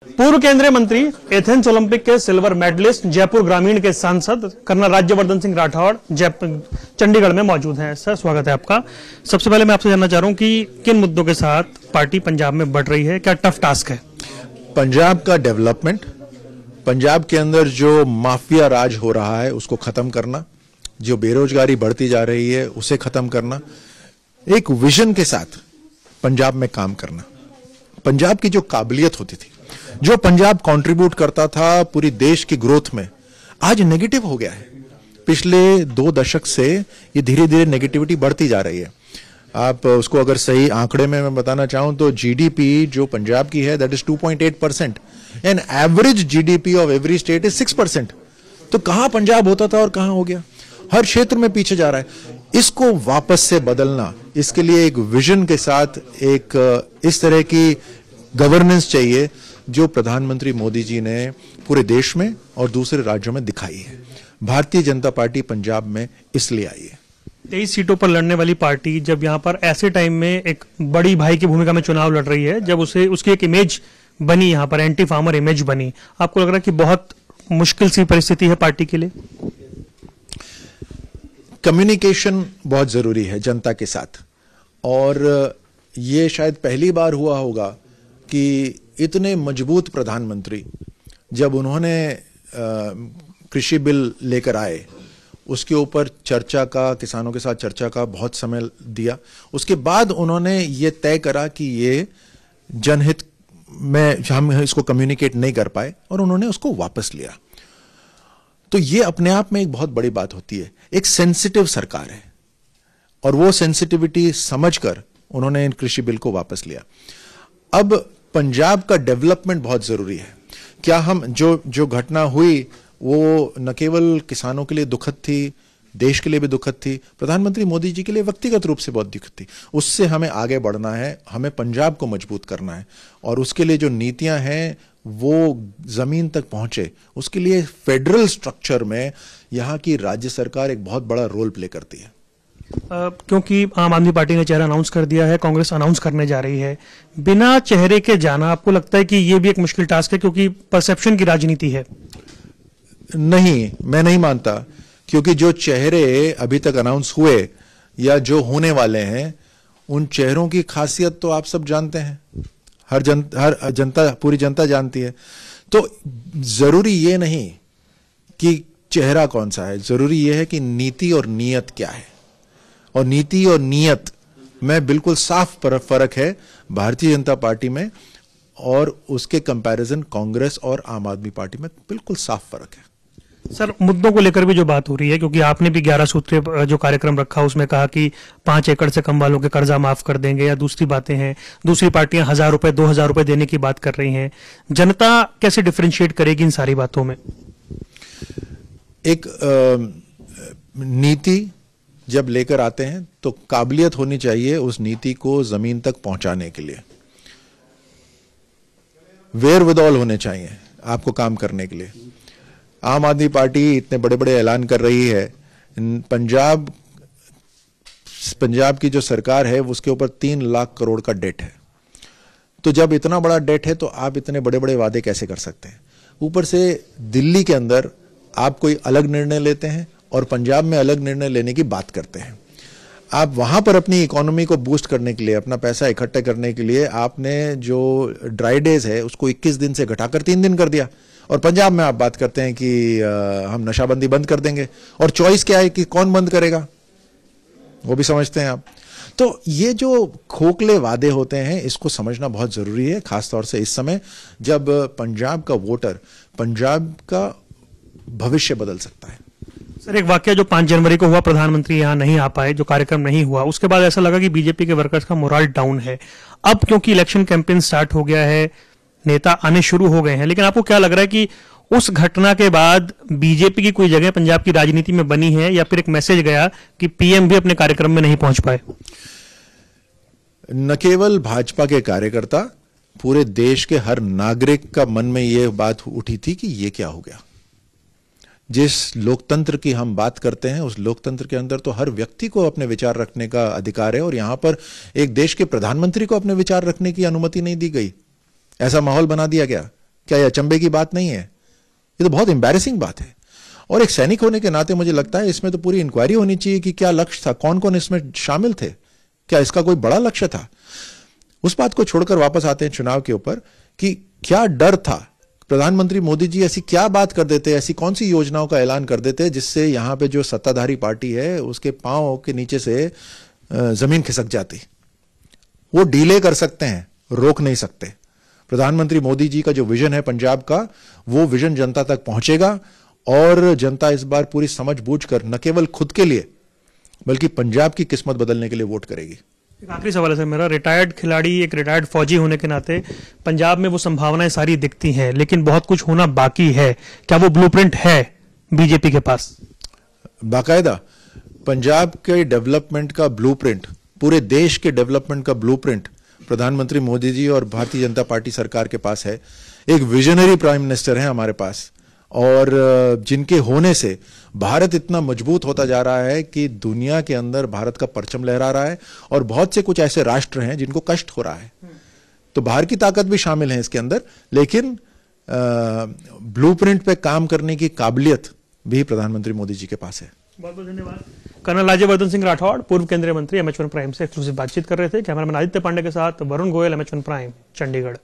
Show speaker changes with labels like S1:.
S1: पूर्व केंद्रीय मंत्री, एथेंस ओलंपिक के सिल्वर मेडलिस्ट, जयपुर ग्रामीण के सांसद कर्नल राज्यवर्धन सिंह राठौड़ चंडीगढ़ में मौजूद हैं। सर, स्वागत है आपका। सबसे पहले मैं आपसे जानना चाह रहा हूं कि किन मुद्दों के साथ पार्टी पंजाब में बढ़ रही है, क्या टफ टास्क है?
S2: पंजाब का डेवलपमेंट, पंजाब के अंदर जो माफिया राज हो रहा है उसको खत्म करना, जो बेरोजगारी बढ़ती जा रही है उसे खत्म करना, एक विजन के साथ पंजाब में काम करना। पंजाब की जो काबिलियत होती थी, जो पंजाब कंट्रीब्यूट करता था पूरी देश की ग्रोथ में, आज नेगेटिव हो गया है। पिछले 2 दशक से ये धीरे धीरे नेगेटिविटी बढ़ती जा रही है। आप उसको अगर सही आंकड़े में मैं बताना चाहूं तो जीडीपी जो पंजाब की है that is 2.8% and average GDP of every state is 6%। तो कहां पंजाब होता था और कहां हो गया? हर क्षेत्र में पीछे जा रहा है। इसको वापस से बदलना, इसके लिए एक विजन के साथ एक इस तरह की गवर्नेंस चाहिए जो प्रधानमंत्री मोदी जी ने पूरे देश में और दूसरे राज्यों में दिखाई है। भारतीय जनता पार्टी पंजाब में इसलिए आई है।
S1: 23 सीटों पर लड़ने वाली पार्टी जब यहां पर ऐसे टाइम में एक बड़ी भाई की भूमिका में चुनाव लड़ रही है, जब उसकी एक इमेज बनी, यहां पर एंटी फार्मर इमेज बनी, आपको लग रहा है कि बहुत मुश्किल सी परिस्थिति है पार्टी के लिए?
S2: कम्युनिकेशन बहुत जरूरी है जनता के साथ, और ये शायद पहली बार हुआ होगा कि इतने मजबूत प्रधानमंत्री जब उन्होंने कृषि बिल लेकर आए, उसके ऊपर चर्चा का, किसानों के साथ चर्चा का बहुत समय दिया। उसके बाद उन्होंने ये तय करा कि ये जनहित में हम इसको कम्युनिकेट नहीं कर पाए और उन्होंने उसको वापस लिया। तो ये अपने आप में एक बहुत बड़ी बात होती है। एक सेंसिटिव सरकार है और वो सेंसिटिविटी समझकर उन्होंने इन कृषि बिल को वापस लिया। अब पंजाब का डेवलपमेंट बहुत जरूरी है। क्या हम जो घटना हुई वो न केवल किसानों के लिए दुखद थी, देश के लिए भी दुखद थी, प्रधानमंत्री मोदी जी के लिए व्यक्तिगत रूप से बहुत दुखद थी। उससे हमें आगे बढ़ना है, हमें पंजाब को मजबूत करना है और उसके लिए जो नीतियां हैं वो जमीन तक पहुंचे। उसके लिए फेडरल स्ट्रक्चर में यहां की राज्य सरकार एक बहुत बड़ा रोल प्ले करती है।
S1: क्योंकि आम आदमी पार्टी ने चेहरा अनाउंस कर दिया है, कांग्रेस अनाउंस करने जा रही है, बिना चेहरे के जाना आपको लगता है कि ये भी एक मुश्किल टास्क है, क्योंकि परसेप्शन की राजनीति है?
S2: नहीं, मैं नहीं मानता, क्योंकि जो चेहरे अभी तक अनाउंस हुए या जो होने वाले हैं, उन चेहरों की खासियत तो आप सब जानते हैं, हर जनता, पूरी जनता जानती है। तो जरूरी ये नहीं कि चेहरा कौन सा है, जरूरी ये है कि नीति और नीयत क्या है। और नीति और नीयत में बिल्कुल साफ फर्क है भारतीय जनता पार्टी में, और उसके कंपैरिजन कांग्रेस और आम आदमी पार्टी में बिल्कुल साफ फर्क है।
S1: सर, मुद्दों को लेकर भी जो बात हो रही है, क्योंकि आपने भी 11 सूत्रीय जो कार्यक्रम रखा उसमें कहा कि 5 एकड़ से कम वालों के कर्जा माफ कर देंगे, या दूसरी बातें हैं, दूसरी पार्टियां 1000 रुपए 2000 रुपए देने की बात कर रही हैं। जनता कैसे डिफरेंशिएट करेगी इन सारी बातों में?
S2: एक नीति जब लेकर आते हैं तो काबिलियत होनी चाहिए उस नीति को जमीन तक पहुंचाने के लिए। वेयर विदॉल होने चाहिए आपको काम करने के लिए। आम आदमी पार्टी इतने बड़े बड़े ऐलान कर रही है। पंजाब की जो सरकार है उसके ऊपर 3 लाख करोड़ का डेट है। तो जब इतना बड़ा डेट है तो आप इतने बड़े बड़े वादे कैसे कर सकते हैं? ऊपर से दिल्ली के अंदर आप कोई अलग निर्णय लेते हैं और पंजाब में अलग निर्णय लेने की बात करते हैं। आप वहां पर अपनी इकोनॉमी को बूस्ट करने के लिए, अपना पैसा इकट्ठा करने के लिए आपने जो ड्राई डेज है उसको 21 दिन से घटाकर 3 दिन कर दिया, और पंजाब में आप बात करते हैं कि हम नशाबंदी बंद कर देंगे। और चॉइस क्या है कि कौन बंद करेगा, वो भी समझते हैं आप। तो ये जो खोखले वादे होते हैं इसको समझना बहुत जरूरी है, खासतौर से इस समय जब पंजाब का वोटर पंजाब का भविष्य बदल सकता है।
S1: सर, एक वाकया जो 5 जनवरी को हुआ, प्रधानमंत्री यहां नहीं आ पाए, जो कार्यक्रम नहीं हुआ, उसके बाद ऐसा लगा कि बीजेपी के वर्कर्स का मोरल डाउन है। अब क्योंकि इलेक्शन कैंपेन स्टार्ट हो गया है, नेता आने शुरू हो गए हैं, लेकिन आपको क्या लग रहा है कि उस घटना के बाद बीजेपी की कोई जगह पंजाब की राजनीति में बनी है, या फिर एक मैसेज गया कि पीएम भी अपने कार्यक्रम में नहीं पहुंच पाए?
S2: न केवल भाजपा के कार्यकर्ता, पूरे देश के हर नागरिक का मन में यह बात उठी थी कि यह क्या हो गया। जिस लोकतंत्र की हम बात करते हैं उस लोकतंत्र के अंदर तो हर व्यक्ति को अपने विचार रखने का अधिकार है, और यहां पर एक देश के प्रधानमंत्री को अपने विचार रखने की अनुमति नहीं दी गई। ऐसा माहौल बना दिया गया क्या यह अचंभे की बात नहीं है? ये तो बहुत एम्बैरेसिंग बात है। और एक सैनिक होने के नाते मुझे लगता है इसमें तो पूरी इंक्वायरी होनी चाहिए कि क्या लक्ष्य था, कौन कौन इसमें शामिल थे, क्या इसका कोई बड़ा लक्ष्य था। उस बात को छोड़कर वापस आते हैं चुनाव के ऊपर कि क्या डर था। प्रधानमंत्री मोदी जी ऐसी क्या बात कर देते, ऐसी कौन सी योजनाओं का ऐलान कर देते जिससे यहां पे जो सत्ताधारी पार्टी है उसके पांव के नीचे से जमीन खिसक जाती। वो डीले कर सकते हैं, रोक नहीं सकते। प्रधानमंत्री मोदी जी का जो विजन है पंजाब का, वो विजन जनता तक पहुंचेगा और जनता इस बार पूरी समझ बूझ कर न केवल खुद के लिए बल्कि पंजाब की किस्मत बदलने के लिए वोट करेगी।
S1: एक आखिरी सवाल है सर मेरा, रिटायर्ड खिलाड़ी, एक रिटायर्ड फौजी होने के नाते पंजाब में वो संभावनाएं सारी दिखती हैं, लेकिन बहुत कुछ होना बाकी है। क्या वो ब्लूप्रिंट है बीजेपी के पास?
S2: बाकायदा पंजाब के डेवलपमेंट का ब्लूप्रिंट, पूरे देश के डेवलपमेंट का ब्लूप्रिंट प्रधानमंत्री मोदी जी और भारतीय जनता पार्टी सरकार के पास है। एक विजनरी प्राइम मिनिस्टर है हमारे पास, और जिनके होने से भारत इतना मजबूत होता जा रहा है कि दुनिया के अंदर भारत का परचम लहरा रहा है। और बहुत से कुछ ऐसे राष्ट्र हैं जिनको कष्ट हो रहा है, तो बाहर की ताकत भी शामिल है इसके अंदर, लेकिन ब्लूप्रिंट पे काम करने की काबिलियत भी प्रधानमंत्री मोदी जी के पास है।
S1: बहुत बहुत धन्यवाद। कर्नल राज्यवर्धन सिंह राठौड़, पूर्व केंद्रीय मंत्री, MH1 प्राइम से एक्सक्लूसिव बातचीत कर रहे थे। कैमरामैन आदित्य पांडे के साथ वरुण गोयल, MH1 प्राइम, चंडीगढ़।